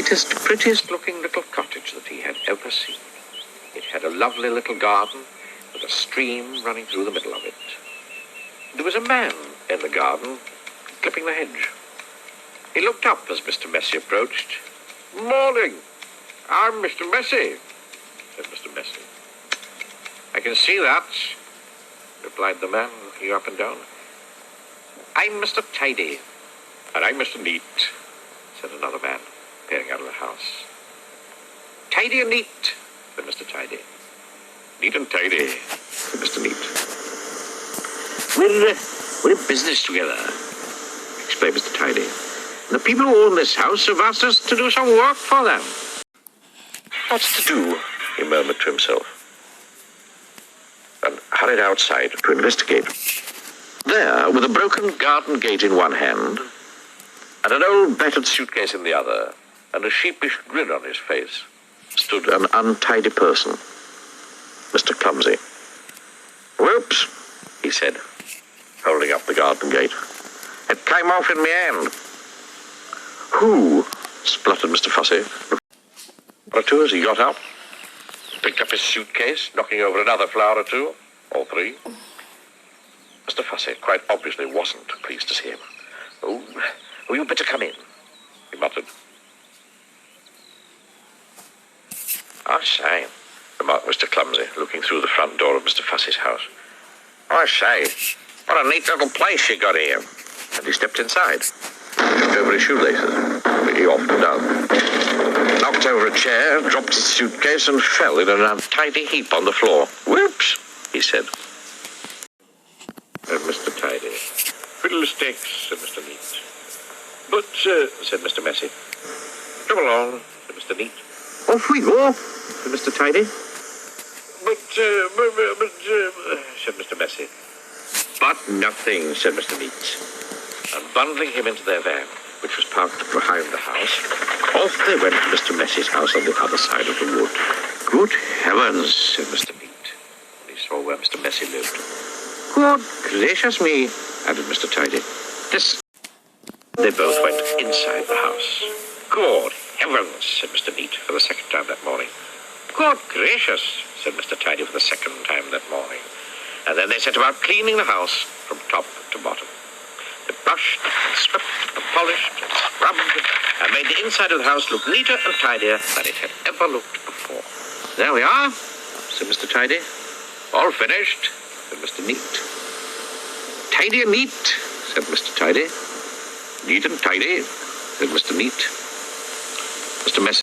neatest, prettiest-looking little cottage that he had ever seen. It had a lovely little garden with a stream running through the middle of it. There was a man in the garden clipping the hedge. He looked up as Mr. Messy approached. "Morning. I'm Mr. Messy," said Mr. Messy. "I can see that," replied the man, looking up and down. "I'm Mr. Tidy." "And I'm Mr. Neat," said another man, peering out of the house. "Tidy and neat," said Mr. Tidy. "Neat and tidy," said Mr. Neat. We're in business together," explained Mr. Tidy. "The people who own this house have asked us to do some work for them." "What's to do?" he murmured to himself, and hurried outside to investigate. There, with a broken garden gate in one hand, and an old battered suitcase in the other, and a sheepish grin on his face, stood an untidy person, Mr. Clumsy. "Whoops," he said, holding up the garden gate. "It came off in my hand." "Who?" spluttered Mr. Fussy. Or two as he got up, picked up his suitcase, knocking over another flower or two, or three. Mr. Fussy quite obviously wasn't pleased to see him. Oh, you'd better come in," he muttered. "I say," remarked Mr. Clumsy, looking through the front door of Mr. Fussy's house. "I say, what a neat little place you got here." And he stepped inside, tripped over his shoelaces. He often does. Knocked over a chair, dropped his suitcase, and fell in an untidy heap on the floor. "Whoops," he said. And Mr. Tidy. "Fiddlesticks," said Mr. Neat. "But, said Mr. Messy. "Come along," said Mr. Neat. "Off we go," said Mr. Tidy. But, said Mr. Messy. "But nothing," said Mr. Neat. And bundling him into their van, which was parked behind the house, off they went to Mr. Messy's house on the other side of the wood. "Good heavens," said Mr. Neat, when he saw where Mr. Messy lived. "Good gracious me," added Mr. Tidy. They both went inside the house. "Good heavens," said Mr. Neat for the second time that morning. "Good gracious," said Mr. Tidy for the second time that morning. And then they set about cleaning the house from top to bottom. They brushed and swept and polished and scrubbed and made the inside of the house look neater and tidier than it had ever looked before. "There we are," said Mr. Tidy. "All finished," said Mr. Neat. "Tidy and neat," said Mr. Tidy. "Neat and tidy," said Mr. Neat. Mr. Messy